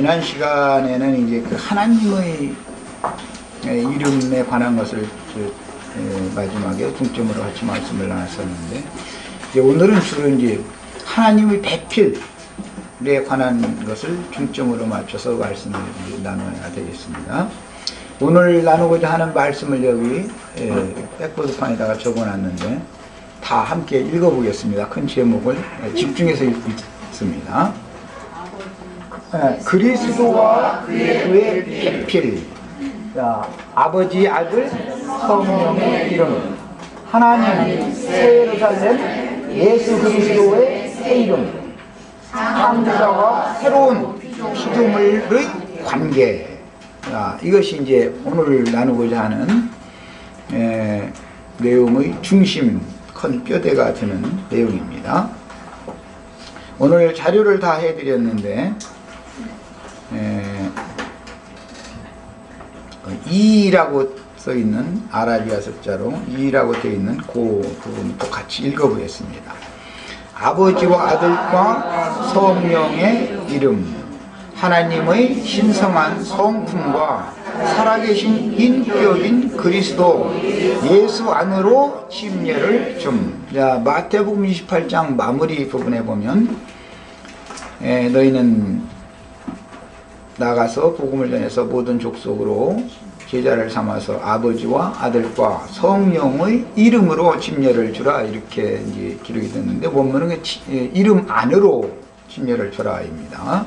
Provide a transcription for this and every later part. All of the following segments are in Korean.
지난 시간에는 이제 그 하나님의 이름에 관한 것을 마지막에 중점으로 같이 말씀을 나눴었는데, 이제 오늘은 주로 이제 하나님의 배필에 관한 것을 중점으로 맞춰서 말씀을 나눠야 되겠습니다. 오늘 나누고자 하는 말씀을 여기 백보드판에다가 적어놨는데 다 함께 읽어보겠습니다. 큰 제목을 집중해서 읽습니다. 그리스도와 그의 배필. 자, 아버지, 아들, 성령의 이름, 하나님, 새 예루살렘, 예수 그리스도의 새 이름, 창조자와 새로운 피조물의 관계. 자, 이것이 이제 오늘 나누고자 하는 내용의 중심, 큰 뼈대가 되는 내용입니다. 오늘 자료를 다 해드렸는데 2라고 써있는 아라비아 숫자로 2라고 되어 있는 그 부분도 같이 읽어보겠습니다. 아버지와 아들과 성령의 이름, 하나님의 신성한 성품과 살아계신 인격인 그리스도 예수 안으로 침례를 줌. 자, 마태복음 28장 마무리 부분에 보면 너희는 나가서 복음을 전해서 모든 족속으로 제자를 삼아서 아버지와 아들과 성령의 이름으로 침례를 주라, 이렇게 이제 기록이 됐는데, 본문은 이름 안으로 침례를 주라입니다.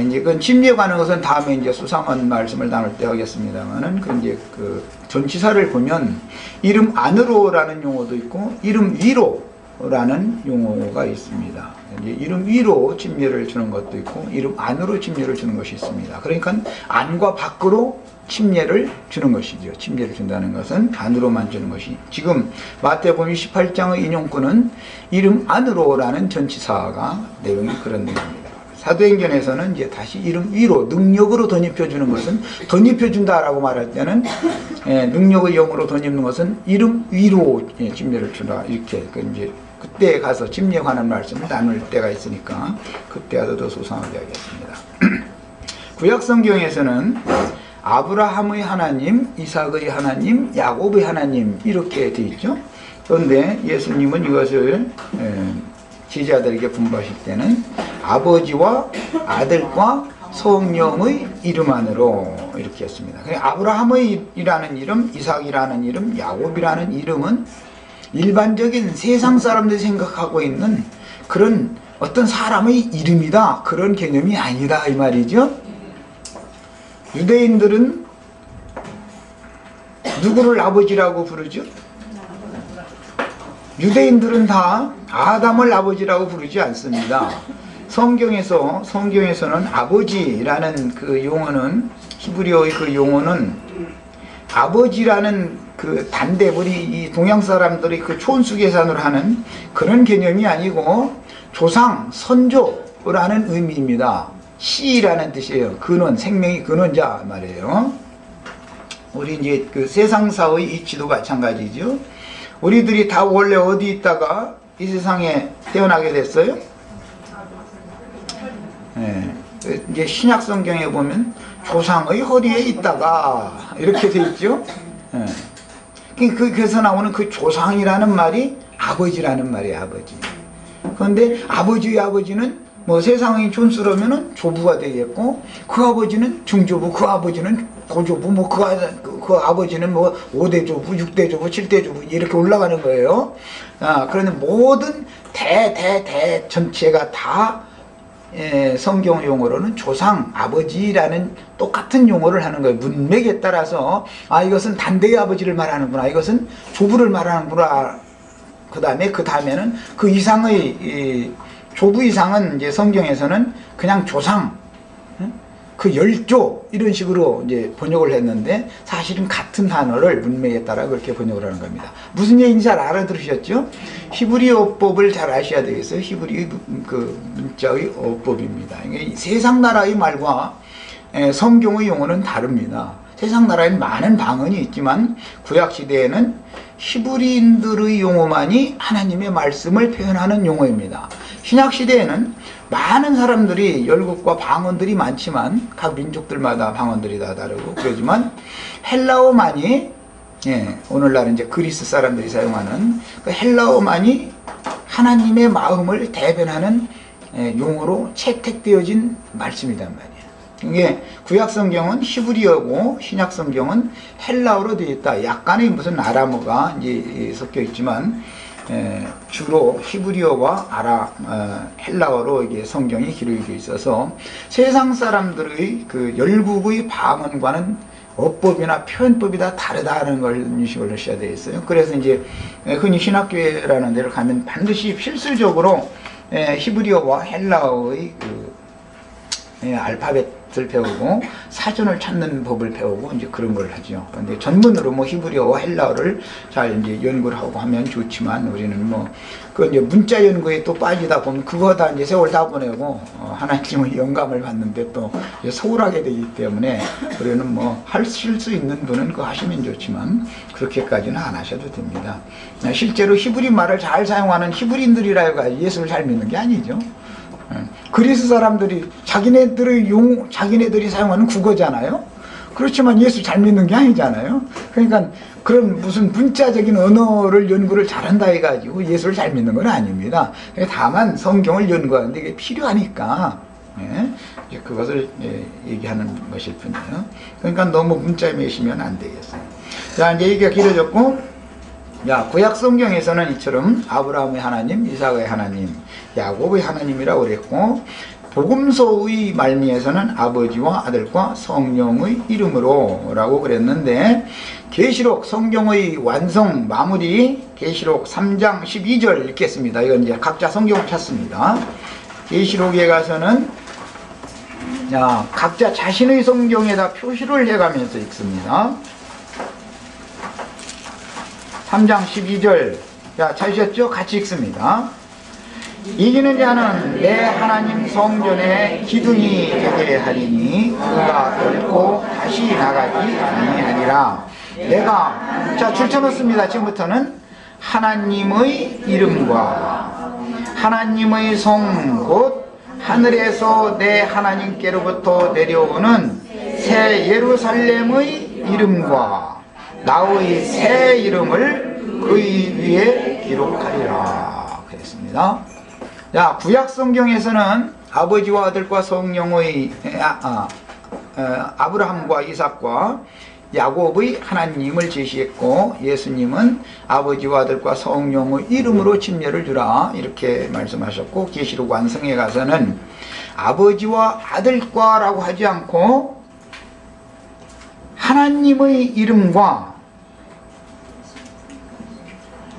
이제 그 침례 관한 것은 다음에 이제 수상한 말씀을 나눌 때 하겠습니다만은, 그 이제 그 전치사를 보면 이름 안으로라는 용어도 있고 이름 위로라는 용어가 있습니다. 이제 이름 위로 침례를 주는 것도 있고 이름 안으로 침례를 주는 것이 있습니다. 그러니까 안과 밖으로 침례를 주는 것이죠. 침례를 준다는 것은 안으로만 주는 것이. 지금 마태복음 28장의 인용구는 이름 안으로라는 전치사가 내용이 그런 내용입니다. 사도행전에서는 이제 다시 이름 위로, 능력으로 덧입혀주는 것은, 덧입혀준다라고 말할 때는 능력의 영으로 덧입는 것은 이름 위로 침례를 주라, 이렇게 이제 그때 가서 침례에 관한 말씀을 나눌 때가 있으니까 그때 가서 더 소상하게 하겠습니다. 구약 성경에서는 아브라함의 하나님, 이삭의 하나님, 야곱의 하나님 이렇게 되어 있죠. 그런데 예수님은 이것을 제자들에게 분부하실 때는 아버지와 아들과 성령의 이름 안으로 이렇게 했습니다. 아브라함의 이라는 이름, 이삭이라는 이름, 야곱이라는 이름은 일반적인 세상 사람들이 생각하고 있는 그런 어떤 사람의 이름이다, 그런 개념이 아니다 이 말이죠. 유대인들은 누구를 아버지라고 부르죠? 유대인들은 다 아담을 아버지라고 부르지 않습니다. 성경에서는 아버지라는 그 용어는, 히브리어의 그 용어는 아버지라는 그 단대, 우리 이 동양 사람들이 그 촌수 계산을 하는 그런 개념이 아니고 조상, 선조라는 의미입니다. 씨라는 뜻이에요. 근원, 생명의 근원자 말이에요. 우리 이제 그 세상사의 이치도 마찬가지죠. 우리들이 다 원래 어디 있다가 이 세상에 태어나게 됐어요? 이제 신약 성경에 보면 조상의 허리에 있다가 이렇게 돼 있죠. 그래서 나오는 그 조상이라는 말이 아버지라는 말이에요. 아버지. 그런데 아버지의 아버지는 뭐 세상이 촌스러우면은 조부가 되겠고, 그 아버지는 중조부, 그 아버지는 고조부, 뭐 그 아버지는 뭐 5대 조부, 6대 조부, 7대 조부 이렇게 올라가는 거예요. 그런데 모든 대 전체가 다 성경 용어로는 조상, 아버지라는 똑같은 용어를 하는 거예요. 문맥에 따라서 이것은 단대의 아버지를 말하는구나, 이것은 조부를 말하는구나. 그 다음에는 그 이상의 조부 이상은 이제 성경에서는 그냥 조상, 그 열조 이런 식으로 이제 번역을 했는데, 사실은 같은 단어를 문맥에 따라 그렇게 번역을 하는 겁니다. 무슨 얘기인지 잘 알아들으셨죠? 히브리어법을 잘 아셔야 되겠어요. 히브리 그 문자의 어법입니다. 세상 나라의 말과 성경의 용어는 다릅니다. 세상 나라에는 많은 방언이 있지만 구약 시대에는 히브리인들의 용어만이 하나님의 말씀을 표현하는 용어입니다. 신약 시대에는 많은 사람들이 열국과 방언들이 많지만 각 민족들마다 방언들이 다 다르고 그러지만 헬라어만이 오늘날 이제 그리스 사람들이 사용하는 그 헬라어만이 하나님의 마음을 대변하는 용어로 채택되어진 말씀이란 말이에요. 이게 구약 성경은 히브리어고 신약 성경은 헬라어로 되어 있다. 약간의 무슨 아람어가 이제 섞여 있지만 주로 히브리어와 헬라어로 이게 성경이 기록이 되어 있어서 세상 사람들의 그 열국의 방언과는 어법이나 표현법이 다 다르다는 걸 인식을 하셔야 되겠어요. 그래서 이제 흔히 신학교회라는 데를 가면 반드시 필수적으로 히브리어와 헬라어의 알파벳을 배우고 사전을 찾는 법을 배우고 이제 그런 걸 하죠. 그런데 전문으로 뭐 히브리어와 헬라어를 잘 이제 연구를 하고 하면 좋지만 우리는 뭐 그 이제 문자 연구에 또 빠지다 보면 그거 다 이제 세월 다 보내고 하나님의 영감을 받는데 또 소홀하게 되기 때문에 우리는 뭐 하실 수 있는 분은 그거 하시면 좋지만 그렇게까지는 안 하셔도 됩니다. 실제로 히브리 말을 잘 사용하는 히브리인들이라 해서 예수를 잘 믿는 게 아니죠. 그리스 사람들이 자기네들이 사용하는 국어잖아요. 그렇지만 예수 잘 믿는 게 아니잖아요. 그러니까 그런 무슨 문자적인 언어를 연구를 잘한다 해가지고 예수를 잘 믿는 건 아닙니다. 다만 성경을 연구하는데 이게 필요하니까 이제 그것을 얘기하는 것일 뿐이에요. 그러니까 너무 문자에 매시면 안 되겠어요. 자, 이제 얘기가 길어졌고, 구약 성경에서는 이처럼 아브라함의 하나님, 이삭의 하나님, 야곱의 하나님이라고 그랬고, 복음서의 말미에서는 아버지와 아들과 성령의 이름으로 라고 그랬는데, 계시록 성경의 완성 마무리 계시록 3장 12절 읽겠습니다. 이건 이제 각자 성경을 찾습니다. 계시록에 가서는 각자 자신의 성경에다 표시를 해가면서 읽습니다. 3장 12절. 찾으셨죠? 같이 읽습니다. 이기는 자는 내 하나님 성전에 기둥이 되게 하리니 그가 결코 다시 나가지 아니하리라. 내가 줄쳐놓습니다. 지금부터는 하나님의 이름과 하나님의 성 곧 하늘에서 내 하나님께로부터 내려오는 새 예루살렘의 이름과 나의 새 이름을 그의 위에 기록하리라. 그랬습니다. 구약 성경에서는 아버지와 아들과 성령의 아브라함과 이삭과 야곱의 하나님을 제시했고, 예수님은 아버지와 아들과 성령의 이름으로 침례를 주라 이렇게 말씀하셨고, 계시록 완성에 가서는 아버지와 아들과 라고 하지 않고 하나님의 이름과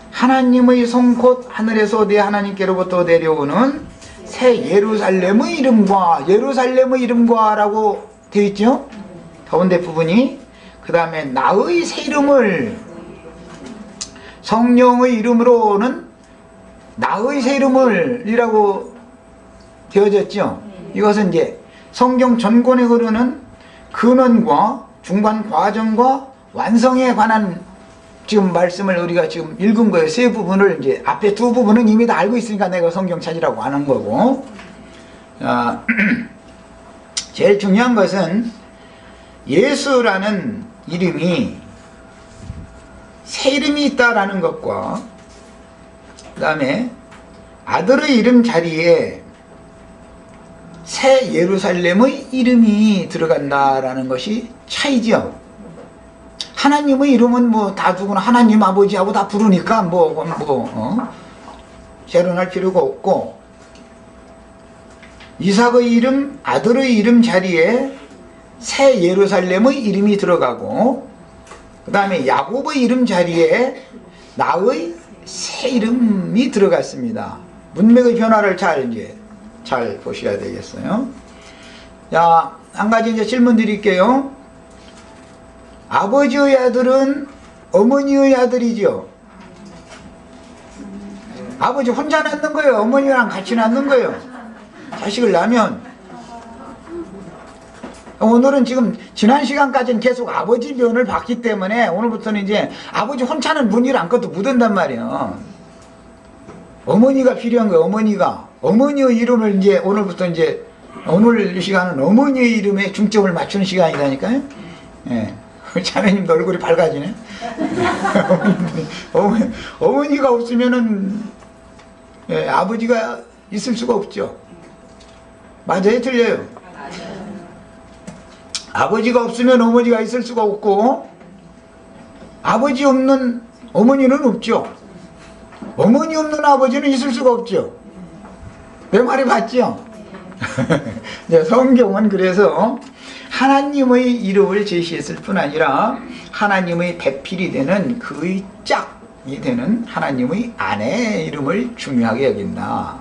하나님의 성 곧 하늘에서 내 하나님께로부터 내려오는 새 예루살렘의 이름과 라고 되어 있죠. 가운데 부분이 그 다음에 나의 새 이름을 성령의 이름으로는 나의 새 이름을 이라고 되어졌죠. 이것은 이제 성경 전권에 흐르는 근원과 중간 과정과 완성에 관한 지금 말씀을 우리가 지금 읽은 거예요. 세 부분을 이제 앞에 두 부분은 이미 다 알고 있으니까 내가 성경 찾으라고 하는 거고, 제일 중요한 것은 예수라는 이름이 새 이름이 있다라는 것과 그 다음에 아들의 이름 자리에 새 예루살렘의 이름이 들어간다라는 것이 차이죠. 하나님의 이름은 뭐 다 누구나 하나님 아버지하고 다 부르니까 재론할 필요가 없고, 이삭의 이름, 아들의 이름 자리에 새 예루살렘의 이름이 들어가고, 그 다음에 야곱의 이름 자리에 나의 새 이름이 들어갔습니다. 문맥의 변화를 잘 보셔야 되겠어요. 한 가지 이제 질문 드릴게요. 아버지의 아들은 어머니의 아들이죠. 아버지 혼자 낳는 거예요? 어머니랑 같이 낳는 거예요? 자식을 낳으면. 오늘은 지금 지난 시간까지는 계속 아버지 면을 봤기 때문에 오늘부터는 이제 아버지 혼자는 문을 아무것도 못 한단 말이에요. 어머니가 필요한 거예요. 어머니가. 어머니의 이름을 이제 오늘부터 이제 오늘 이 시간은 어머니의 이름에 중점을 맞추는 시간이라니까요. 예. 자매님도 얼굴이 밝아지네. 어머니가 없으면은 예, 아버지가 있을 수가 없죠. 맞아요, 틀려요? 아버지가 없으면 어머니가 있을 수가 없고, 아버지 없는 어머니는 없죠. 어머니 없는 아버지는 있을 수가 없죠. 내 말이 맞죠? 네, 성경은 그래서 하나님의 이름을 제시했을 뿐 아니라 하나님의 배필이 되는 그의 짝이 되는 하나님의 아내의 이름을 중요하게 여긴다.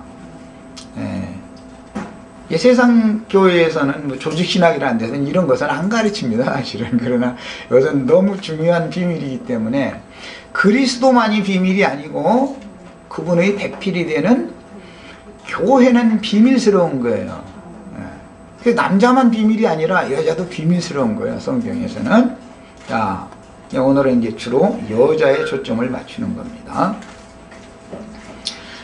예, 세상 교회에서는 뭐 조직신학이라는 데서는 이런 것은 안 가르칩니다, 사실은. 그러나 이것은 너무 중요한 비밀이기 때문에 그리스도만이 비밀이 아니고 그분의 배필이 되는 교회는 비밀스러운 거예요. 예. 남자만 비밀이 아니라 여자도 비밀스러운 거예요, 성경에서는. 자, 오늘은 이제 주로 여자에 초점을 맞추는 겁니다.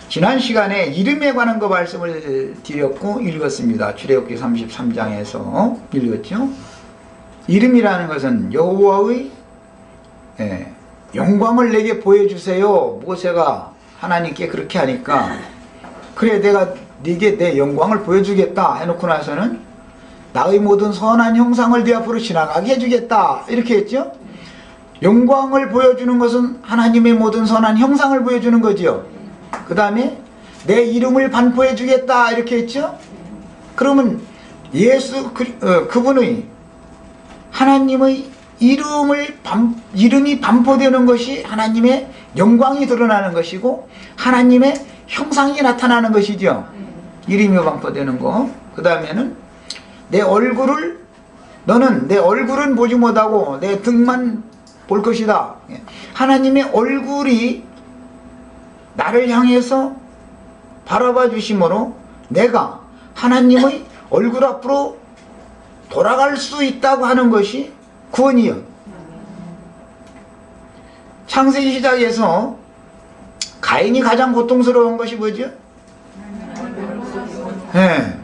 지난 시간에 이름에 관한 거 말씀을 드렸고 읽었습니다. 출애굽기 33장에서 읽었죠. 이름이라는 것은 여호와의 영광을 내게 보여주세요. 모세가 하나님께 그렇게 하니까 그래 내가 네게 내 영광을 보여주겠다 해놓고 나서는 나의 모든 선한 형상을 네 앞으로 지나가게 해주겠다 이렇게 했죠. 영광을 보여주는 것은 하나님의 모든 선한 형상을 보여주는 거죠. 그 다음에 내 이름을 반포해 주겠다 이렇게 했죠. 그러면 그분의 하나님의 이름이 반포되는 것이 하나님의 영광이 드러나는 것이고 하나님의 형상이 나타나는 것이죠. 이름이 반포되는 거. 그 다음에는 너는 내 얼굴은 보지 못하고 내 등만 볼 것이다. 하나님의 얼굴이 나를 향해서 바라봐 주심으로 내가 하나님의 얼굴 앞으로 돌아갈 수 있다고 하는 것이 구원이요. 창세기 시작에서 가인이 가장 고통스러운 것이 뭐죠? 네.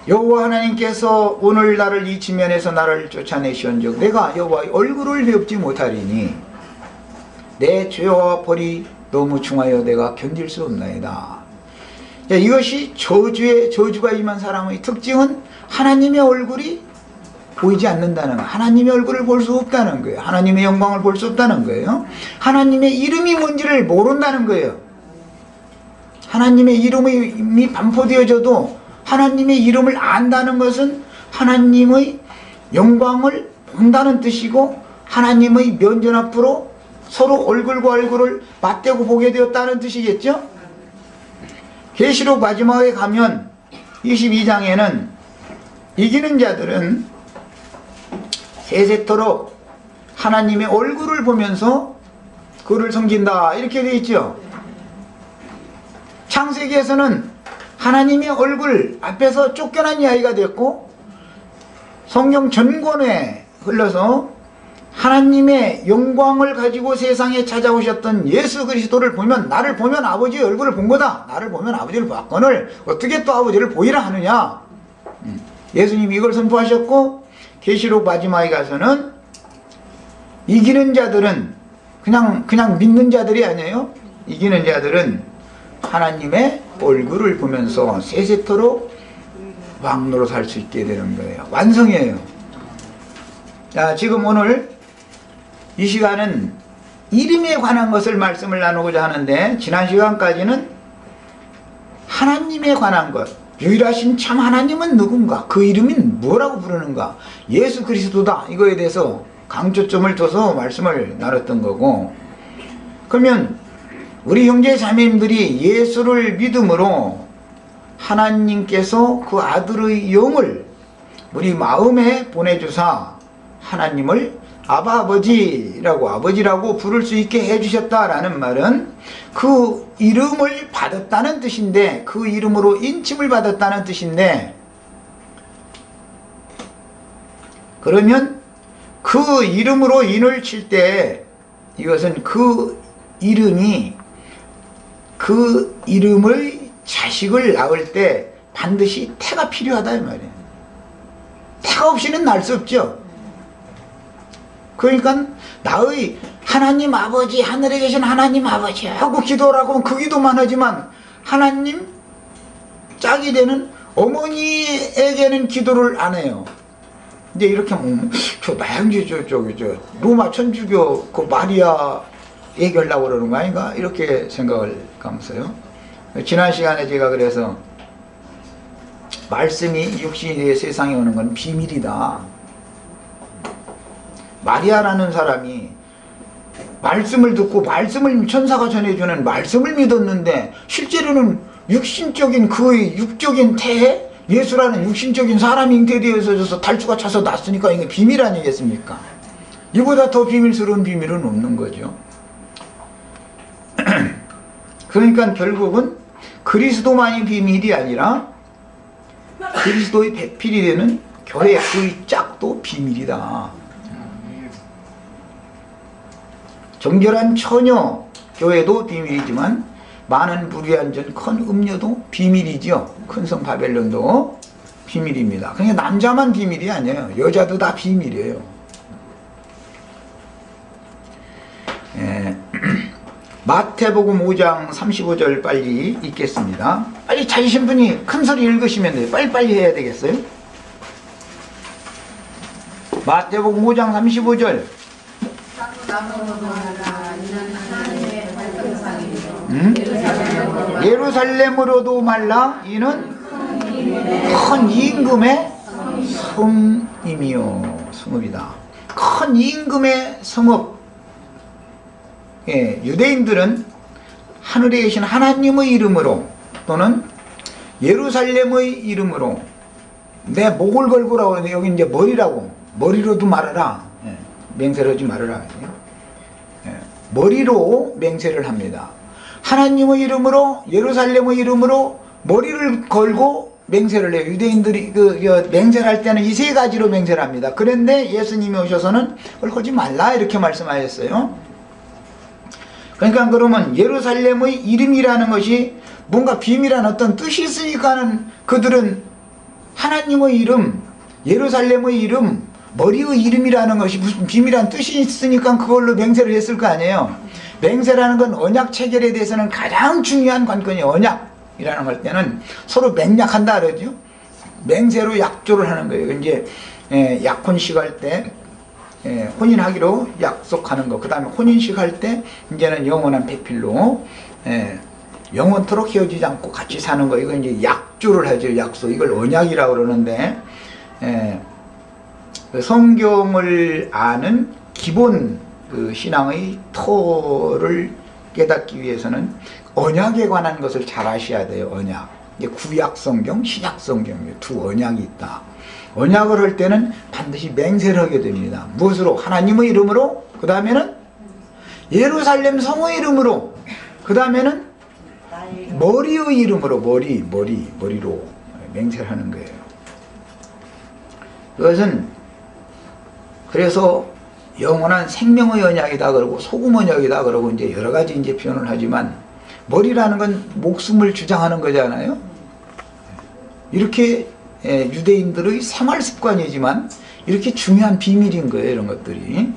여호와 하나님께서 오늘 나를 이 지면에서 나를 쫓아내시온즉 내가 여호와의 얼굴을 배웁지 못하리니 내 죄와 벌이 너무 중하여 내가 견딜 수 없나이다. 이것이 저주가 임한 사람의 특징은 하나님의 얼굴이 보이지 않는다는 거예요. 하나님의 얼굴을 볼 수 없다는 거예요. 하나님의 영광을 볼 수 없다는 거예요. 하나님의 이름이 뭔지를 모른다는 거예요. 하나님의 이름이 반포되어져도 하나님의 이름을 안다는 것은 하나님의 영광을 본다는 뜻이고 하나님의 면전 앞으로 서로 얼굴과 얼굴을 맞대고 보게 되었다는 뜻이겠죠. 계시록 마지막에 가면 22장에는 이기는 자들은 세세토록 하나님의 얼굴을 보면서 그를 섬긴다 이렇게 되어 있죠. 창세기에서는 하나님의 얼굴 앞에서 쫓겨난 이야기가 됐고 성경 전권에 흘러서 하나님의 영광을 가지고 세상에 찾아오셨던 예수 그리스도를 보면 나를 보면 아버지의 얼굴을 본 거다. 나를 보면 아버지를 봤거늘 어떻게 또 아버지를 보이라 하느냐. 예수님이 이걸 선포하셨고 계시록 마지막에 가서는 이기는 자들은 그냥 믿는 자들이 아니에요. 이기는 자들은 하나님의 얼굴을 보면서 세세토록 왕노로 살 수 있게 되는 거예요. 완성이에요. 자, 지금 오늘 이 시간은 이름에 관한 것을 말씀을 나누고자 하는데 지난 시간까지는 하나님에 관한 것, 유일하신 참 하나님은 누군가, 그 이름이 뭐라고 부르는가, 예수 그리스도다 이거에 대해서 강조점을 둬서 말씀을 나눴던 거고, 그러면 우리 형제 자매님들이 예수를 믿음으로 하나님께서 그 아들의 영을 우리 마음에 보내주사 하나님을 아버지라고 부를 수 있게 해주셨다라는 말은 그 이름을 받았다는 뜻인데, 그 이름으로 인침을 받았다는 뜻인데, 그러면 그 이름으로 인을 칠 때 이것은 그 이름이 그 이름의 자식을 낳을 때 반드시 태가 필요하다 이 말이에요. 태가 없이는 낳을 수 없죠. 그러니까 나의 하나님 아버지, 하늘에 계신 하나님 아버지 하고 기도라고 하면 그 기도만 하지만 하나님 짝이 되는 어머니에게는 기도를 안 해요. 이제 이렇게 하면 저 나양지 저 로마 천주교 그 마리아 얘기하려고 그러는 거 아닌가 이렇게 생각을 하면서요. 지난 시간에 제가 그래서 말씀이 육신이 되어 세상에 오는 건 비밀이다. 마리아라는 사람이 말씀을 듣고 말씀을 천사가 전해주는 말씀을 믿었는데 실제로는 육신적인 그의 육적인 태에 예수라는 육신적인 사람이 잉태되어서 달수가 차서 났으니까 이게 비밀 아니겠습니까? 이보다 더 비밀스러운 비밀은 없는 거죠. 그러니까 결국은 그리스도만이 비밀이 아니라 그리스도의 배필이 되는 교회 그의 짝도 비밀이다. 정결한 처녀 교회도 비밀이지만 많은 불의한전 큰 음녀도 비밀이지요. 큰 성 바벨론도 비밀입니다. 그러니까 남자만 비밀이 아니에요. 여자도 다 비밀이에요. 마태복음 5장 35절 빨리 읽겠습니다. 빨리 찾으신 분이 큰 소리 읽으시면 돼요. 빨리빨리 해야 되겠어요. 마태복음 5장 35절. 예루살렘으로도 말라 이는 큰 임금의 성임이요. 성읍이다. 큰 임금의 성읍. 예, 유대인들은 하늘에 계신 하나님의 이름으로 또는 예루살렘의 이름으로 내 목을 걸고라고 하는데 여기 이제 머리라고 머리로도 말하라. 예, 맹세를 하지 말아라. 예, 머리로 맹세를 합니다. 하나님의 이름으로 예루살렘의 이름으로 머리를 걸고 맹세를 해요. 유대인들이 맹세를 할 때는 이 세 가지로 맹세를 합니다. 그런데 예수님이 오셔서는 그걸 하지 말라 이렇게 말씀하셨어요. 그러니까 그러면 예루살렘의 이름이라는 것이 뭔가 비밀한 어떤 뜻이 있으니까는 그들은 하나님의 이름, 예루살렘의 이름, 머리의 이름이라는 것이 무슨 비밀한 뜻이 있으니까 그걸로 맹세를 했을 거 아니에요. 맹세라는 건 언약 체결에 대해서는 가장 중요한 관건이 언약이라는 걸 때는 서로 맹약한다 그러죠. 맹세로 약조를 하는 거예요. 이제 약혼식 할 때 혼인하기로 약속하는 거. 그 다음에 혼인식 할 때 이제는 영원한 배필로 영원토록 헤어지지 않고 같이 사는 거. 이거 이제 약조를 하죠. 약속. 이걸 언약이라고 그러는데 성경을 아는 기본 그 신앙의 토를 깨닫기 위해서는 언약에 관한 것을 잘 아셔야 돼요. 언약. 이게 구약 성경, 신약 성경 두 언약이 있다. 언약을 할 때는 반드시 맹세를 하게 됩니다. 무엇으로? 하나님의 이름으로, 그 다음에는 예루살렘 성의 이름으로, 그 다음에는 머리의 이름으로, 머리로 맹세를 하는 거예요. 그것은 그래서 영원한 생명의 언약이다 그러고 소금 언약이다 그러고 이제 여러 가지 이제 표현을 하지만 머리라는 건 목숨을 주장하는 거잖아요. 이렇게 유대인들의 생활 습관이지만 이렇게 중요한 비밀인 거예요. 이런 것들이.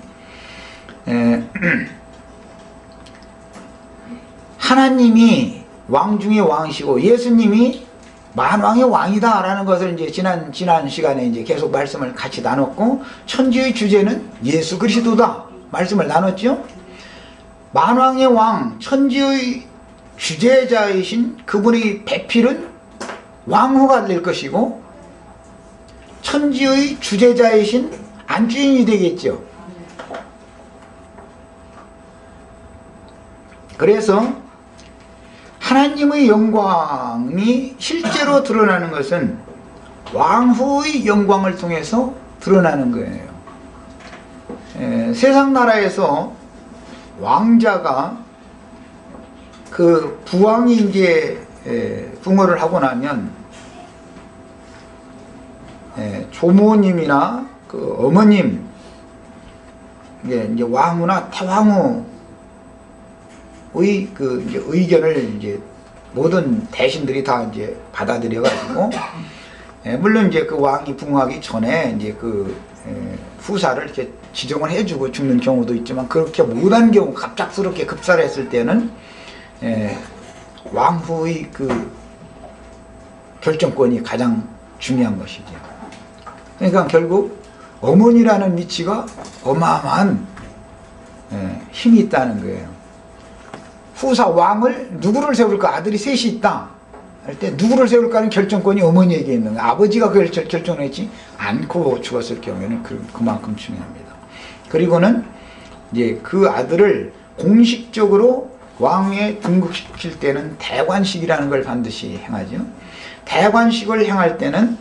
하나님이 왕 중에 왕이시고 예수님이 만왕의 왕이다 라는 것을 이제 지난 시간에 이제 계속 말씀을 같이 나눴고, 천지의 주제는 예수 그리스도다 말씀을 나눴죠. 만왕의 왕, 천지의 주제자이신 그분의 배필은 왕후가 될 것이고 천지의 주제자이신 안주인이 되겠죠. 그래서 하나님의 영광이 실제로 드러나는 것은 왕후의 영광을 통해서 드러나는 거예요. 세상 나라에서 왕자가 그 부왕이 이제 붕어를 하고 나면 조모님이나 그 어머님, 이제 왕후나 태왕후 그 이제 의견을 이제 모든 대신들이 다 이제 받아들여가지고, 물론 이제 그 왕이 붕하기 전에 이제 그 후사를 이렇게 지정을 해주고 죽는 경우도 있지만, 그렇게 못한 경우 갑작스럽게 급사를 했을 때는 왕후의 그 결정권이 가장 중요한 것이죠. 그러니까 결국 어머니라는 위치가 어마어마한 힘이 있다는 거예요. 후사 왕을 누구를 세울까? 아들이 셋이 있다 할 때 누구를 세울까는 결정권이 어머니에게 있는 거예요. 아버지가 그걸 결정하지 않고 죽었을 경우에는 그만큼 중요합니다. 그리고는 이제 그 아들을 공식적으로 왕위에 등극시킬 때는 대관식이라는 걸 반드시 행하죠. 대관식을 행할 때는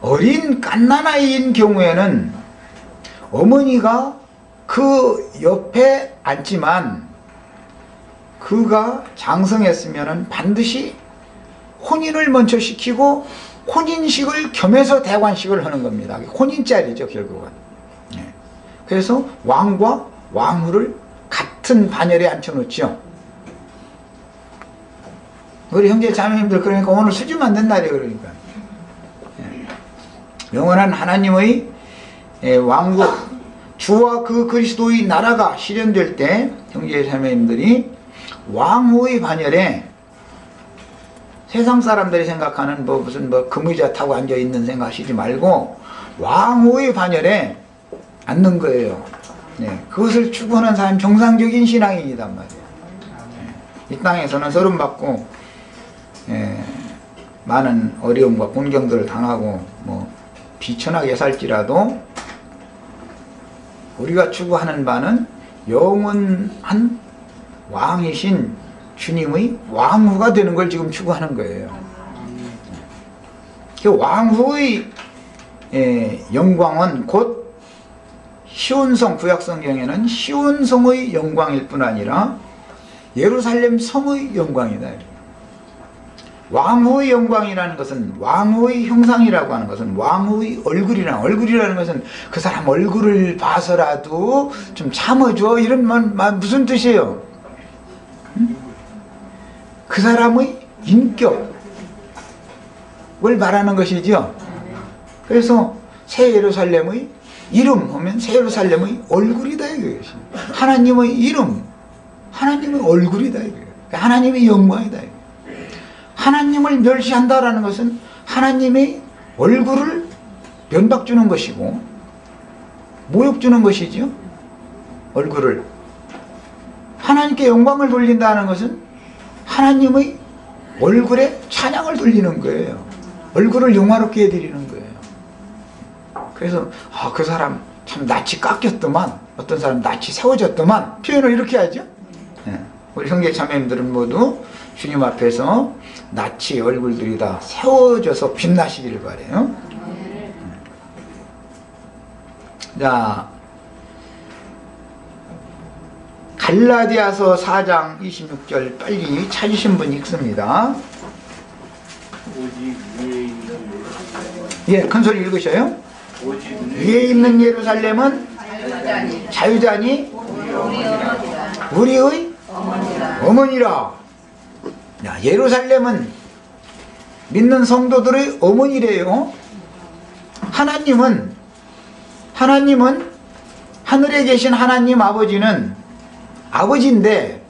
어린 갓난아이인 경우에는 어머니가 그 옆에 앉지만, 그가 장성했으면 반드시 혼인을 먼저 시키고 혼인식을 겸해서 대관식을 하는 겁니다. 혼인자리죠, 결국은. 그래서 왕과 왕후를 같은 반열에 앉혀놓죠. 우리 형제 자매님들, 그러니까 오늘 수주 만든 날이에요. 그러니까 영원한 하나님의 왕국, 주와 그 그리스도의 나라가 실현될 때 형제 자매님들이 왕후의 반열에 세상 사람들이 생각하는 무슨 금의자 타고 앉아있는 생각하시지 말고 왕후의 반열에 앉는 거예요. 그것을 추구하는 사람이 정상적인 신앙인이단 말이에요. 이 땅에서는 서름받고 많은 어려움과 곤경들을 당하고 비천하게 살지라도 우리가 추구하는 바는 영원한 왕이신 주님의 왕후가 되는 걸 지금 추구하는 거예요. 그 왕후의 영광은 곧 시온성, 구약성경에는 시온성의 영광일 뿐 아니라 예루살렘 성의 영광이다. 왕후의 영광이라는 것은, 왕후의 형상이라고 하는 것은 왕후의 얼굴이라는 것은 그 사람 얼굴을 봐서라도 좀 참아줘, 이런 말 무슨 뜻이에요? 그 사람의 인격을 말하는 것이죠. 그래서 새 예루살렘의 이름 하면 새 예루살렘의 얼굴이다 이거예요. 하나님의 이름, 하나님의 얼굴이다 이거예요. 하나님의 영광이다 이거예요. 하나님을 멸시한다라는 것은 하나님의 얼굴을 면박 주는 것이고 모욕 주는 것이죠. 얼굴을. 하나님께 영광을 돌린다는 것은 하나님의 얼굴에 찬양을 돌리는 거예요. 얼굴을 영화롭게 해드리는 거예요. 그래서 그 사람 참 낯이 깎였더만, 어떤 사람 낯이 세워졌더만, 표현을 이렇게 하죠. 우리 형제 자매님들은 모두 주님 앞에서 낯이 얼굴들이 다 세워져서 빛나시기를 바라요. 자, 갈라디아서 4장 26절 빨리 찾으신 분 읽습니다. 예, 큰 소리 읽으셔요. 위에 있는 예루살렘은 자유자니 우리의 어머니라. 야, 예루살렘은 믿는 성도들의 어머니래요. 하나님은 하늘에 계신 하나님 아버지는 아버지인데,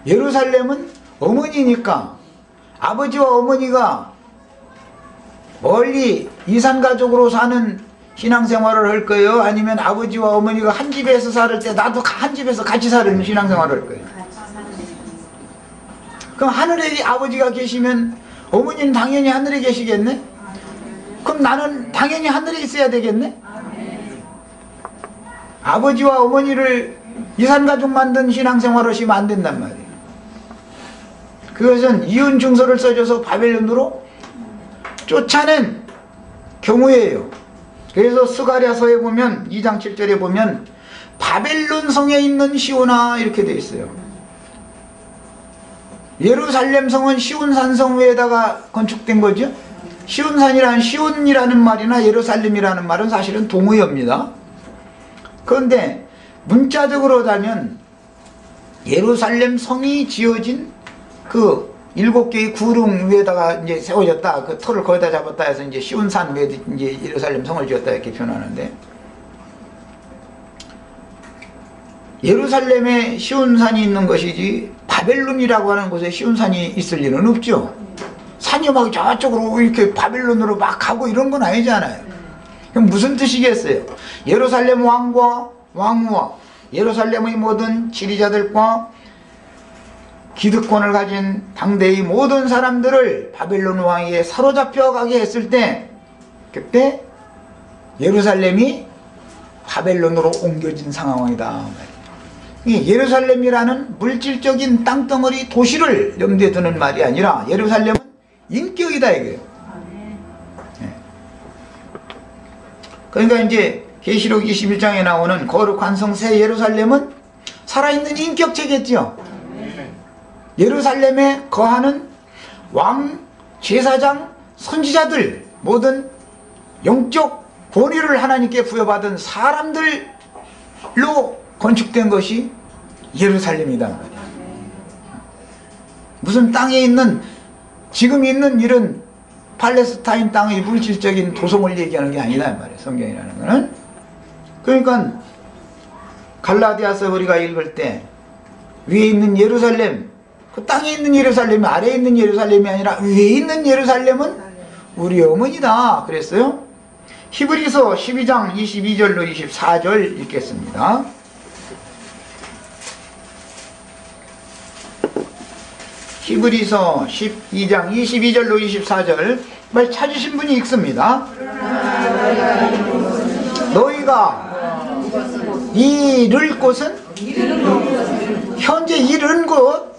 예루살렘은 어머니니까 아버지와 어머니가 멀리 이산가족으로 사는 신앙생활을 할 거예요? 아니면 아버지와 어머니가 한 집에서 살 때 나도 한 집에서 같이 사는 신앙생활을 할 거예요? 그럼 하늘에 아버지가 계시면 어머니는 당연히 하늘에 계시겠네? 그럼 나는 당연히 하늘에 있어야 되겠네? 아버지와 어머니를 이산가족 만든 신앙생활을 하시면 안 된단 말이에요. 그것은 이혼 증서를 써줘서 바벨론으로 쫓아낸 경우예요. 그래서 스가랴서에 보면 2장 7절에 보면 바벨론 성에 있는 시온아 이렇게 되어 있어요. 예루살렘 성은 시온산 성 위에다가 건축된 거죠. 시온이라는 말이나 예루살렘이라는 말은 사실은 동의어입니다. 그런데 문자적으로 하면 예루살렘 성이 지어진 그 7개의 구름 위에다가 이제 세워졌다. 그 터를 거기다 잡았다 해서 이제 시온산 위에 이제 예루살렘 성을 지었다 이렇게 표현하는데, 예루살렘에 시온산이 있는 것이지 바벨론이라고 하는 곳에 시온산이 있을 리는 없죠. 산이 막 저쪽으로 이렇게 바벨론으로 막 가고 이런 건 아니잖아요. 그럼 무슨 뜻이겠어요? 예루살렘 왕과 왕후와 예루살렘의 모든 지리자들과 기득권을 가진 당대의 모든 사람들을 바벨론 왕에게 사로잡혀 가게 했을 때, 그때 예루살렘이 바벨론으로 옮겨진 상황이다. 이 예루살렘이라는 물질적인 땅덩어리 도시를 염두에 두는 말이 아니라 예루살렘은 인격이다 이거예요. 그러니까 이제 계시록 21장에 나오는 거룩한 성 새 예루살렘은 살아있는 인격체겠죠. 예루살렘에 거하는 왕, 제사장, 선지자들, 모든 영적 권위를 하나님께 부여받은 사람들로 건축된 것이 예루살렘이다. 무슨 땅에 있는, 지금 있는 이런 팔레스타인 땅의 물질적인 도성을 얘기하는 게 아니다 말이에요. 성경이라는 거는. 그러니까 갈라디아서 우리가 읽을 때 위에 있는 예루살렘, 그 땅에 있는 예루살렘이 아래에 있는 예루살렘이 아니라 위에 있는 예루살렘은 우리 어머니다 그랬어요. 히브리서 12장 22절로 24절 읽겠습니다. 히브리서 12장 22절로 24절 말 찾으신 분이 읽습니다. 너희가 이를 곳은, 현재 이른 곳,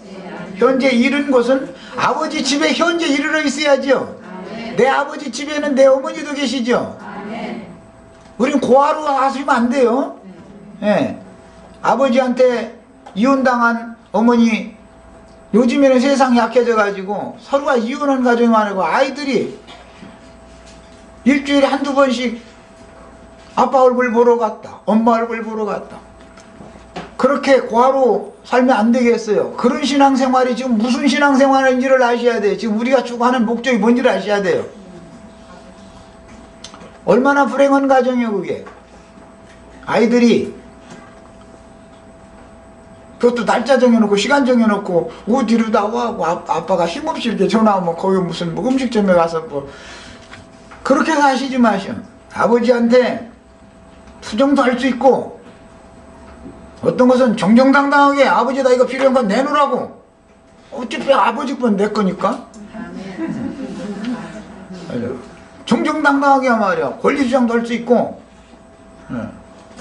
현재 이른 곳은 아버지 집에 현재 이르러 있어야죠. 내 아버지 집에는 내 어머니도 계시죠. 우린 고아로 하시면 안 돼요. 예. 아버지한테 이혼당한 어머니, 요즘에는 세상이 약해져 가지고 서로가 이혼한 가정이 많고 아이들이 일주일에 한두 번씩 아빠 얼굴 보러 갔다, 엄마 얼굴 보러 갔다, 그렇게 고아로 살면 안 되겠어요. 그런 신앙생활이 지금 무슨 신앙생활인지를 아셔야 돼요. 지금 우리가 추구하는 목적이 뭔지를 아셔야 돼요. 얼마나 불행한 가정이에요 그게. 아이들이 그것도 날짜 정해놓고 시간 정해놓고 어디로 나와, 아빠가 힘없이 이렇게 전화하면 거기 무슨 뭐 음식점에 가서 뭐 그렇게 사시지 마시오. 아버지한테 투정도 할 수 있고, 어떤 것은 정정당당하게 아버지다 이거 필요한 건 내놓으라고. 어차피 아버지 건 내 거니까. 정정당당하게 말이야. 권리주장도 할 수 있고,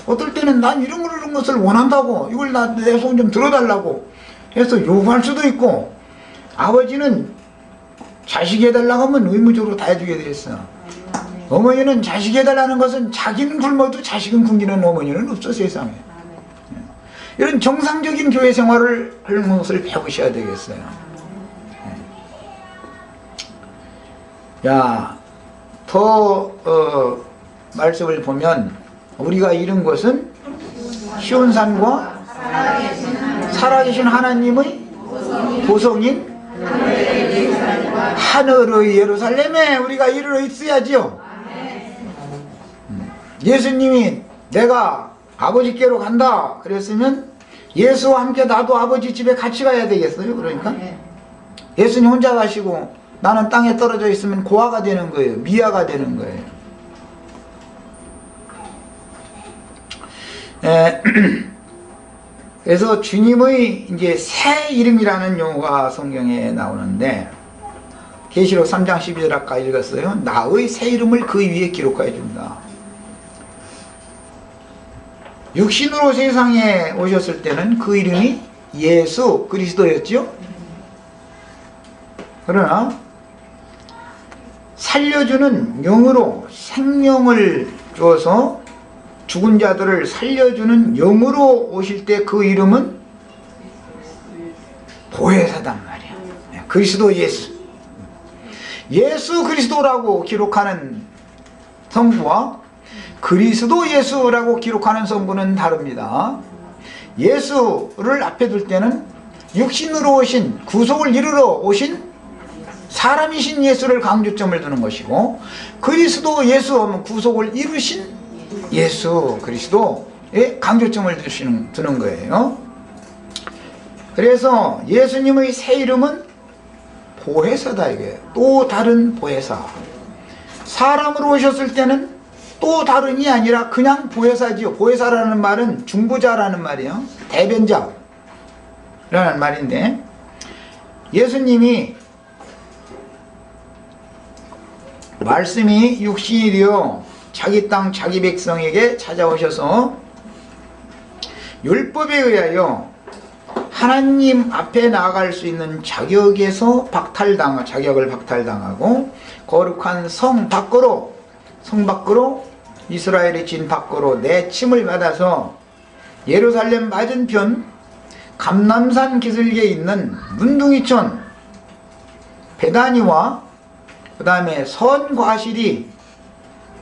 어떨 때는 난 이런 것을 원한다고, 이걸 내 손 좀 들어달라고 해서 요구할 수도 있고, 아버지는 자식이 해달라고 하면 의무적으로 다 해주게 돼 있어. 어머니는 자식이 해달라는 것은 자기는 굶어도 자식은 굶기는 어머니는 없어 세상에. 이런 정상적인 교회 생활을 하는 것을 배우셔야 되겠어요. 야, 더 말씀을 보면 우리가 이룬 것은 시온산과 살아계신 하나님의 보성인 하늘의 예루살렘에 우리가 이르러 있어야지요. 예수님이 내가 아버지께로 간다 그랬으면 예수와 함께 나도 아버지 집에 같이 가야 되겠어요. 그러니까 예수님 혼자 가시고 나는 땅에 떨어져 있으면 고아가 되는 거예요. 미아가 되는 거예요. 그래서 주님의 이제 새 이름이라는 용어가 성경에 나오는데, 계시록 3장 12절 아까 읽었어요. 나의 새 이름을 그 위에 기록하여 준다. 육신으로 세상에 오셨을 때는 그 이름이 예수 그리스도였죠. 그러나 살려주는 영으로 생명을 주어서 죽은 자들을 살려주는 영으로 오실 때 그 이름은 보혜사단 말이야. 그리스도 예수. 예수 그리스도라고 기록하는 성부와 그리스도 예수라고 기록하는 성부는 다릅니다. 예수를 앞에 둘 때는 육신으로 오신, 구속을 이루러 오신 사람이신 예수를 강조점을 두는 것이고, 그리스도 예수 하면 구속을 이루신 예수 그리스도에 강조점을 두는 거예요. 그래서 예수님의 새 이름은 보혜사다 이거예요. 또 다른 보혜사. 사람으로 오셨을 때는 또 다른이 아니라 그냥 보혜사지요. 보혜사라는 말은 중보자라는 말이에요. 대변자라는 말인데, 예수님이 말씀이 육신이 되어 자기 땅 자기 백성에게 찾아오셔서 율법에 의하여 하나님 앞에 나아갈 수 있는 자격을 박탈당하고 거룩한 성 밖으로 이스라엘의 진 밖으로 내침을 받아서 예루살렘 맞은편 감람산 기슭에 있는 문둥이촌 베다니와 그 다음에 선과실이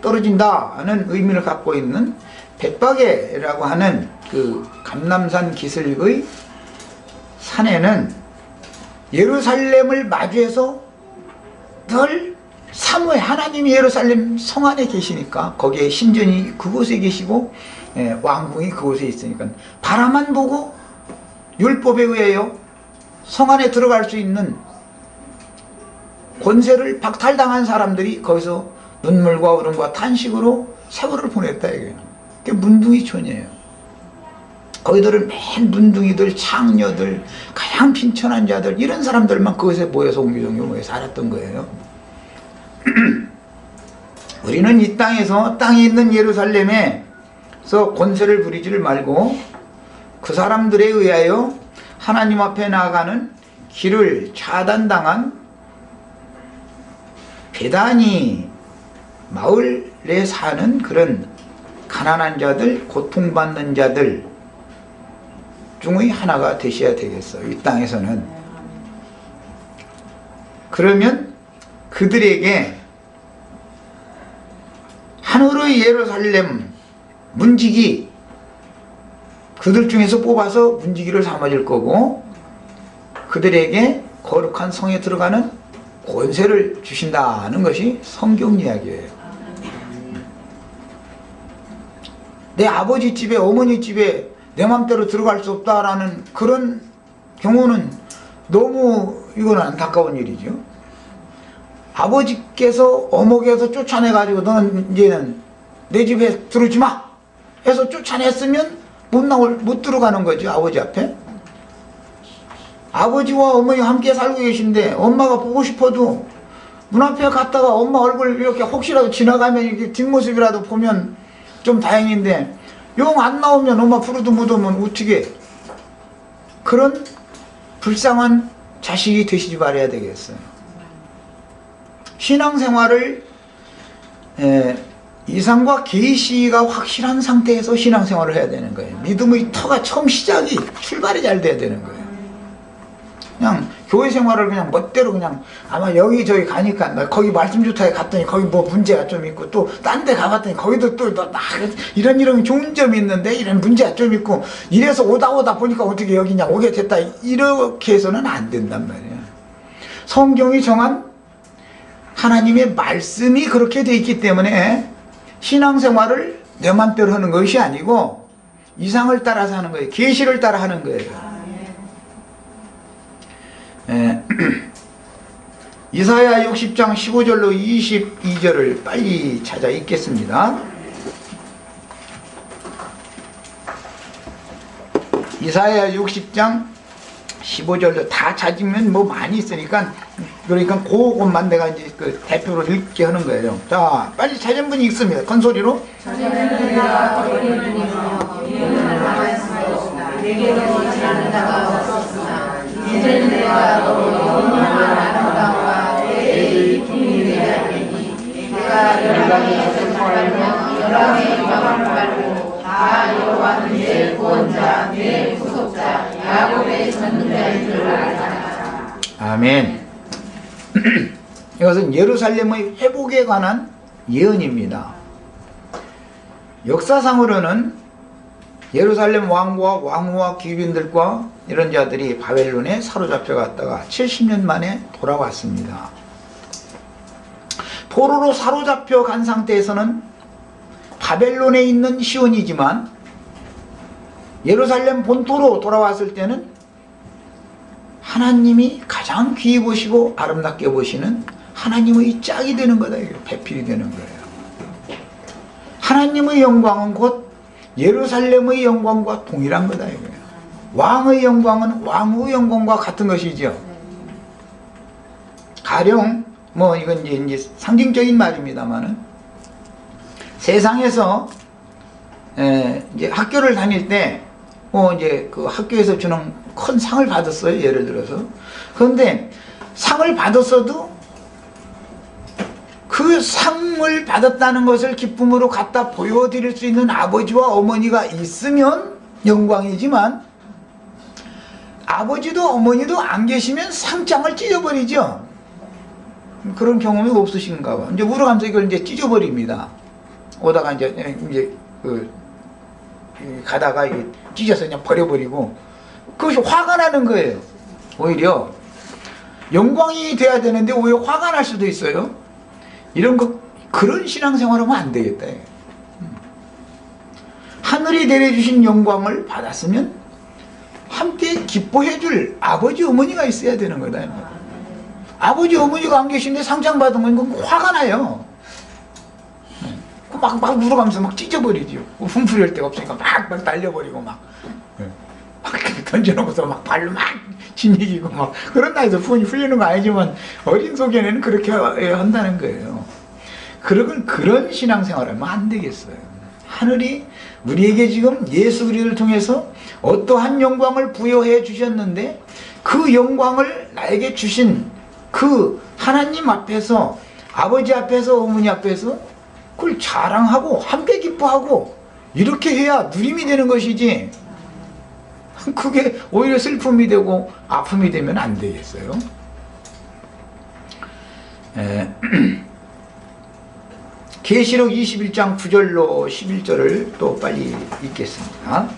떨어진다는 의미를 갖고 있는 벳바게라고 하는 그 감람산 기슭의 산에는 예루살렘을 마주해서 늘 사모해. 하나님이 예루살렘 성 안에 계시니까 거기에 신전이 그곳에 계시고 왕궁이 그곳에 있으니까 바라만 보고 율법에 의하여 성 안에 들어갈 수 있는 권세를 박탈당한 사람들이 거기서 눈물과 울음과 탄식으로 세월을 보냈다 이거예요. 그게 문둥이촌이에요. 거기들은 맨 문둥이들, 창녀들, 가장 빈천한 자들, 이런 사람들만 그것에 모여서 옹기종기 모여 살았던 거예요. 우리는 이 땅에서 땅에 있는 예루살렘에서 권세를 부리지를 말고 그 사람들에 의하여 하나님 앞에 나아가는 길을 차단당한 베다니 마을에 사는 그런 가난한 자들, 고통받는 자들 중의 하나가 되셔야 되겠어요. 이 땅에서는. 그러면 그들에게 하늘의 예루살렘 문지기, 그들 중에서 뽑아서 문지기를 삼아줄 거고, 그들에게 거룩한 성에 들어가는 권세를 주신다는 것이 성경 이야기예요. 내 아버지 집에, 어머니 집에 내 맘대로 들어갈 수 없다라는 그런 경우는 너무 이건 안타까운 일이죠. 아버지께서 어목에서 쫓아내가지고 너는 이제는 내 집에 들어오지 마 해서 쫓아냈으면 못 들어가는 거죠. 아버지 앞에. 아버지와 어머니 함께 살고 계신데 엄마가 보고 싶어도 문 앞에 갔다가 엄마 얼굴 이렇게 혹시라도 지나가면 이렇게 뒷모습이라도 보면 좀 다행인데, 영 안 나오면 엄마 부르도 못 오면 어떻게, 그런 불쌍한 자식이 되시지 말아야 되겠어요. 신앙생활을 이상과 계시가 확실한 상태에서 신앙생활을 해야 되는 거예요. 믿음의 터가 처음 출발이 잘 돼야 되는 거예요. 그냥 교회 생활을 그냥 멋대로 그냥 아마 여기저기 가니까 나 거기 말씀 좋다에 갔더니 거기 뭐 문제가 좀 있고, 또 딴 데 가봤더니 거기도 또 이런 좋은 점이 있는데 이런 문제가 좀 있고, 이래서 오다 보니까 어떻게 여기 그냥 오게 됐다, 이렇게 해서는 안 된단 말이에요. 성경이 정한 하나님의 말씀이 그렇게 돼 있기 때문에 신앙생활을 내 맘대로 하는 것이 아니고 이상을 따라서 하는 거예요. 계시를 따라 하는 거예요. 이사야 60장 15절로 22절을 빨리 찾아 읽겠습니다. 이사야 60장 15절로 다 찾으면 뭐 많이 있으니까, 그러니까 그것만 내가 이제 그 대표로 읽게 하는 거예요. 자, 빨리 찾은 분이 있습니다. 큰 소리로. 이제는 내가 너로 영원한 아름다움과 내 기쁨이 되어야 되니, 내가 열방에 선포하며 열방의 영광을 팔고 다 여호와는 내 구원자, 내 구속자, 야곱의 전능자인 줄 알자. 아멘. 이것은 예루살렘의 회복에 관한 예언입니다. 역사상으로는 예루살렘 왕과 왕후와 귀빈들과 이런 자들이 바벨론에 사로잡혀 갔다가 70년 만에 돌아왔습니다. 포로로 사로잡혀 간 상태에서는 바벨론에 있는 시온이지만 예루살렘 본토로 돌아왔을 때는 하나님이 가장 귀히 보시고 아름답게 보시는 하나님의 짝이 되는 거다. 배필이 되는 거예요. 하나님의 영광은 곧 예루살렘의 영광과 동일한 거다. 왕의 영광은 왕후의 영광과 같은 것이죠. 가령 뭐 이건 이제 상징적인 말입니다만은 세상에서 이제 학교를 다닐 때 이제 그 학교에서 주는 큰 상을 받았어요. 예를 들어서. 그런데 상을 받았어도 그 상을 받았다는 것을 기쁨으로 갖다 보여드릴 수 있는 아버지와 어머니가 있으면 영광이지만 아버지도 어머니도 안 계시면 상장을 찢어버리죠. 그런 경험이 없으신가 봐. 이제 울어가면서 이걸 이제 찢어버립니다. 오다가 이제 가다가 찢어서 그냥 버려버리고 그것이 화가 나는 거예요. 오히려 영광이 돼야 되는데 오히려 화가 날 수도 있어요. 이런 그런 신앙생활하면 안 되겠다. 하늘이 내려주신 영광을 받았으면 함께 기뻐해 줄 아버지 어머니가 있어야 되는 거다. 아버지 어머니가 안 계신데 상장 받은 건 화가 나요. 막 울어가면서 막 찢어버리죠. 훔풀이할 데가 없으니까 막 날려버리고 막 던져놓고서 막 발로 막 지니기고 막 그런 나이에서 풀리는 거 아니지만 어린 속에는 그렇게 한다는 거예요. 그런 신앙생활을 하면 안 되겠어요. 하늘이 우리에게 지금 예수 그리스도를 통해서 어떠한 영광을 부여해 주셨는데 그 영광을 나에게 주신 그 하나님 앞에서 아버지 앞에서 어머니 앞에서 그걸 자랑하고 함께 기뻐하고 이렇게 해야 누림이 되는 것이지 그게 오히려 슬픔이 되고 아픔이 되면 안 되겠어요. 계시록 21장 9절로 11절을 또 빨리 읽겠습니다.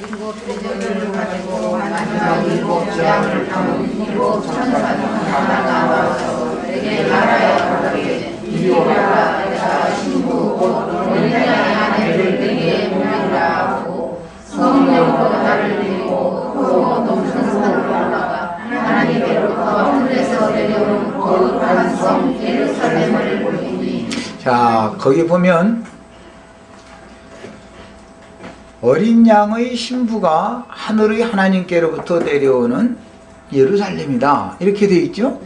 일곱 대접을 가지고 마지막 일곱 재앙을 담은 일곱 천사는 하나가 와서 내게 말하여 가로되 이리 오라. 내가 신부 곧 어린 양의 아내를 내게 보내라 하고 성령으로 나를 데리고 또 높은 산으로 올라가 하나님께로부터 하늘에서 내려온 거룩한 성 예루살렘을 보이니. 자, 거기 보면 어린 양의 신부가 하늘의 하나님께로부터 내려오는 예루살렘이다. 이렇게 되어 있죠?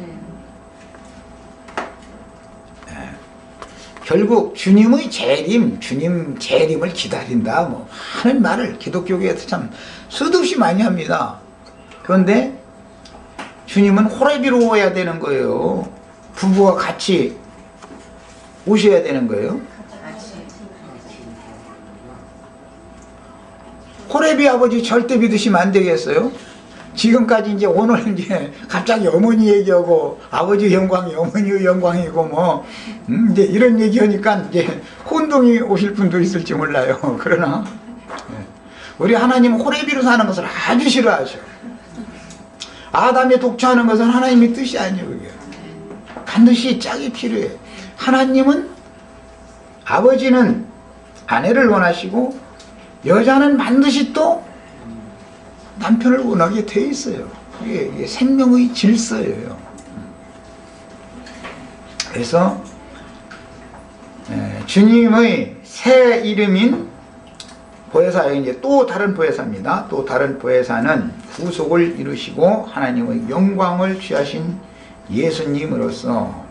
네. 결국 주님의 재림, 주님 재림을 기다린다 뭐 하는 말을 기독교계에서 참 수도 없이 많이 합니다. 그런데 주님은 호레비로 오야 되는 거예요. 부부가 같이 오셔야 되는 거예요. 호레비 아버지 절대 믿으시면 안 되겠어요? 지금까지 이제 오늘 이제 갑자기 어머니 얘기하고 아버지 영광이 어머니의 영광이고 뭐 이제 이런 얘기하니까 이제 혼동이 오실 분도 있을지 몰라요. 그러나 우리 하나님 호레비로 사는 것을 아주 싫어하셔. 아담에 독처하는 것은 하나님의 뜻이 아니에요. 그게 반드시 짝이 필요해. 하나님은 아버지는 아내를 원하시고 여자는 반드시 또 남편을 원하게 돼 있어요. 이게 생명의 질서예요. 그래서 주님의 새 이름인 보혜사, 이제 또 다른 보혜사입니다. 또 다른 보혜사는 구속을 이루시고 하나님의 영광을 취하신 예수님으로서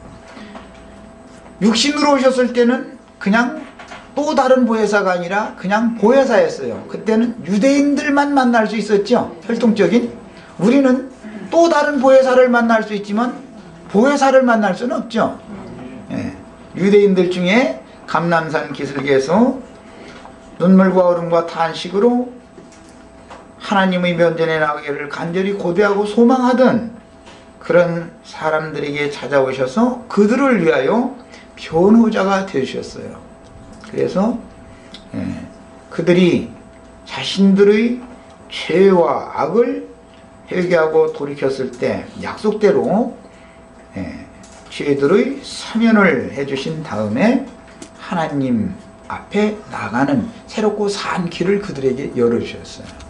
육신으로 오셨을 때는 그냥 또 다른 보혜사가 아니라 그냥 보혜사였어요. 그때는 유대인들만 만날 수 있었죠. 혈통적인. 우리는 또 다른 보혜사를 만날 수 있지만 보혜사를 만날 수는 없죠. 유대인들 중에 감람산 기슭에서 눈물과 얼음과 탄식으로 하나님의 면전에 나가기를 간절히 고대하고 소망하던 그런 사람들에게 찾아오셔서 그들을 위하여 변호자가 되셨어요. 그래서 그들이 자신들의 죄와 악을 회개하고 돌이켰을 때 약속대로 죄들의 사면을 해주신 다음에 하나님 앞에 나가는 새롭고 산 길을 그들에게 열어주셨어요.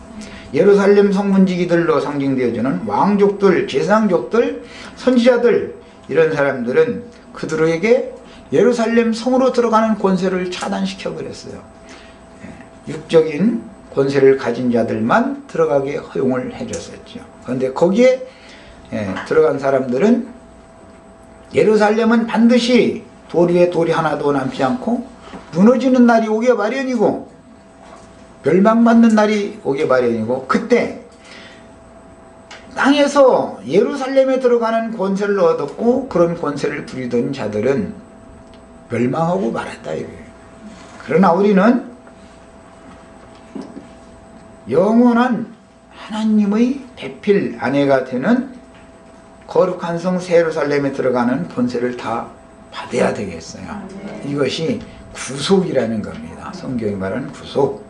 예루살렘 성문지기들로 상징되어지는 왕족들, 제사장족들, 선지자들, 이런 사람들은 그들에게 예루살렘 성으로 들어가는 권세를 차단시켜 버렸어요. 육적인 권세를 가진 자들만 들어가게 허용을 해줬었죠. 그런데 거기에 들어간 사람들은 예루살렘은 반드시 돌 위에 돌이 하나도 남지 않고 무너지는 날이 오게 마련이고 멸망받는 날이 오게 마련이고, 그때 땅에서 예루살렘에 들어가는 권세를 얻었고 그런 권세를 부리던 자들은 멸망하고 말았다 이거예요. 그러나 우리는 영원한 하나님의 배필 아내가 되는 거룩한 성 새 예루살렘에 들어가는 권세를 다 받아야 되겠어요. 이것이 구속이라는 겁니다. 성경이 말하는 구속.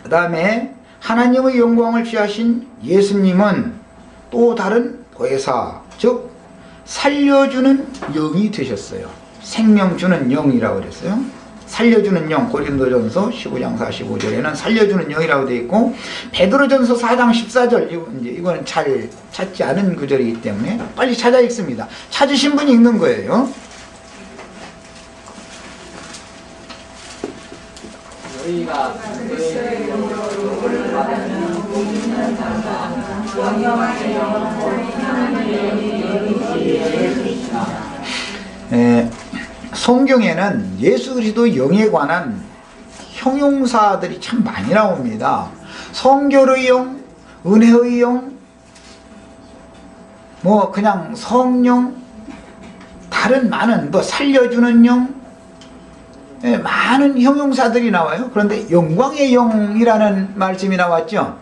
그 다음에 하나님의 영광을 취하신 예수님은 또 다른 보혜사, 즉 살려주는 영이 되셨어요. 생명 주는 영이라고 그랬어요. 살려주는 영, 고린도전서 15장 45절에는 살려주는 영이라고 되어 있고, 베드로전서 4장 14절, 이거는 잘 찾지 않은 구절이기 때문에 빨리 찾아 읽습니다. 찾으신 분이 읽는 거예요. 너희가 성경에는 예수 그리스도 영에 관한 형용사들이 참 많이 나옵니다. 성결의 영, 은혜의 영, 뭐 그냥 성령, 다른 많은 살려주는 영, 많은 형용사들이 나와요. 그런데 영광의 영이라는 말씀이 나왔죠.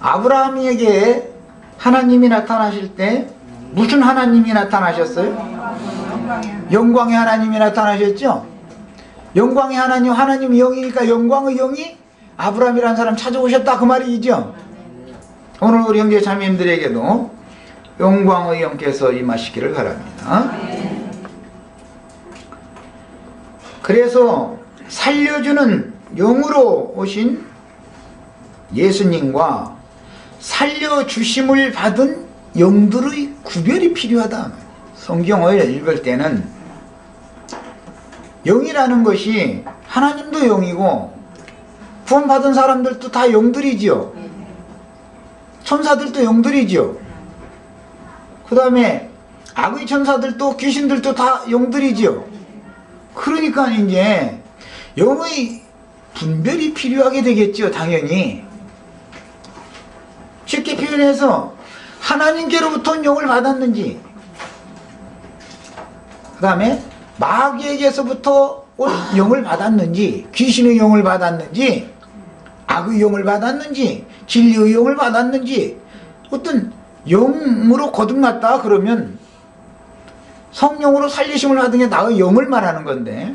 아브라함에게 하나님이 나타나실 때 무슨 하나님이 나타나셨어요? 영광의 하나님이 나타나셨죠. 영광의 하나님, 하나님이 영이니까 영광의 영이 아브라함이라는 사람 찾아오셨다 그 말이죠. 오늘 우리 형제 자매님들에게도 영광의 영께서 임하시기를 바랍니다. 그래서 살려주는 영으로 오신 예수님과 살려주심을 받은 영들의 구별이 필요하다. 성경을 읽을 때는 영이라는 것이 하나님도 영이고 구원받은 사람들도 다 영들이지요. 천사들도 영들이지요. 그 다음에 악의 천사들도 귀신들도 다 영들이지요. 그러니까 이제 영의 분별이 필요하게 되겠죠. 당연히 쉽게 표현해서 하나님께로부터 영을 받았는지, 그 다음에 마귀에게서부터 온 영을 받았는지, 귀신의 영을 받았는지, 악의 영을 받았는지, 진리의 영을 받았는지, 어떤 영으로 거듭났다 그러면 성령으로 살리심을 받은 게 나의 영을 말하는 건데,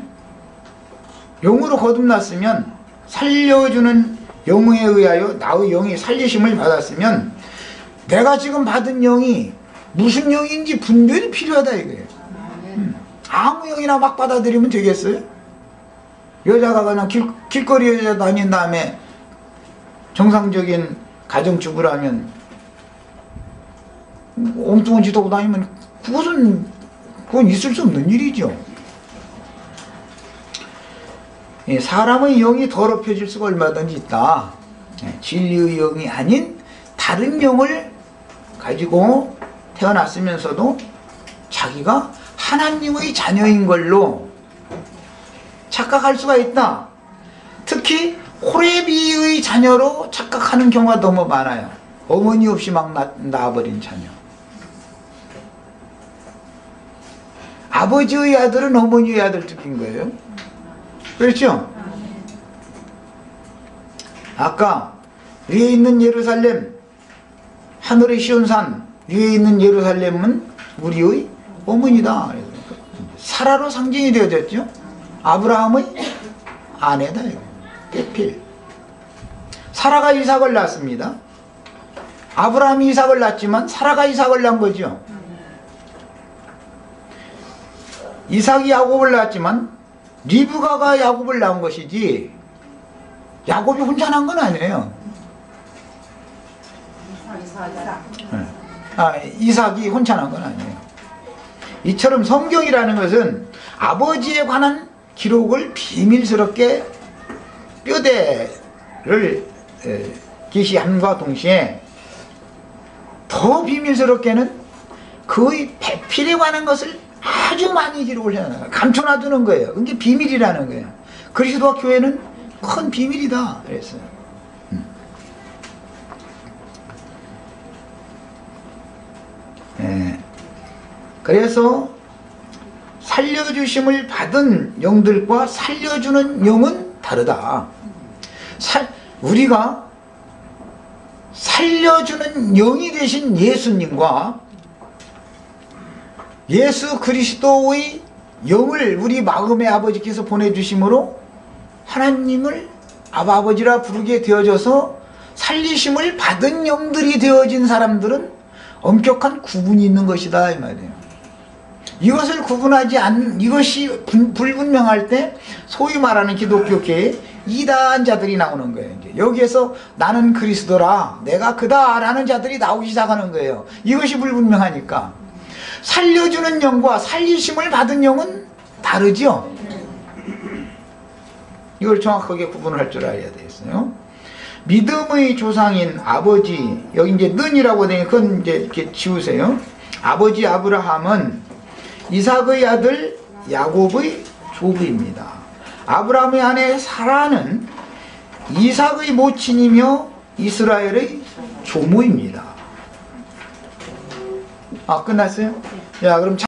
영으로 거듭났으면 살려주는 영에 의하여 나의 영이 살리심을 받았으면 내가 지금 받은 영이 무슨 영인지 분별이 필요하다 이거예요. 아무 영이나 막 받아들이면 되겠어요? 여자가 그냥 길거리에 다닌 다음에 정상적인 가정주부라면 엉뚱한 짓 하고 다니면 그건 있을 수 없는 일이죠. 사람의 영이 더럽혀질 수가 얼마든지 있다. 진리의 영이 아닌 다른 영을 가지고 태어났으면서도 자기가 하나님의 자녀인 걸로 착각할 수가 있다. 특히 호레비의 자녀로 착각하는 경우가 너무 많아요. 어머니 없이 막 낳아버린 자녀. 아버지의 아들은 어머니의 아들 뜻인 거예요. 그렇죠? 아까 위에 있는 예루살렘 하늘의 시온산 위에 있는 예루살렘은 우리의 어머니다. 사라로 상징이 되어졌죠. 아브라함의 아내다. 빼필. 사라가 이삭을 낳았습니다. 아브라함이 이삭을 낳았지만 사라가 이삭을 낳은 거죠. 이삭이 야곱을 낳았지만 리브가가 야곱을 낳은 것이지 야곱이 혼자 낳은 건 아니에요. 이삭이 혼자 낳은 건 아니에요. 이처럼 성경이라는 것은 아버지에 관한 기록을 비밀스럽게 뼈대를 계시함과 동시에 더 비밀스럽게는 그의 배필에 관한 것을 아주 많이 기록을 해놔요. 감춰놔두는 거예요. 그게 비밀이라는 거예요. 그리스도와 교회는 큰 비밀이다 그랬어요. 그래서 살려주심을 받은 영들과 살려주는 영은 다르다. 우리가 살려주는 영이 되신 예수님과 예수 그리스도의 영을 우리 마음의 아버지께서 보내주심으로 하나님을 아버지라 부르게 되어져서 살리심을 받은 영들이 되어진 사람들은 엄격한 구분이 있는 것이다 이 말이에요. 이것을 구분하지 않는 이것이 불분명할 때 소위 말하는 기독교계에 이단자들이 나오는 거예요. 이제 여기에서 나는 그리스도라 내가 그다 라는 자들이 나오기 시작하는 거예요. 이것이 불분명하니까. 살려주는 영과 살리심을 받은 영은 다르죠. 이걸 정확하게 구분을 할 줄 알아야 되겠어요. 믿음의 조상인 아버지, 여기 이제 는이라고 되니 그건 이제 이렇게 지우세요. 아버지 아브라함은 이삭의 아들 야곱의 조부입니다. 아브라함의 아내 사라는 이삭의 모친이며 이스라엘의 조모입니다. 끝났어요? 자, 그럼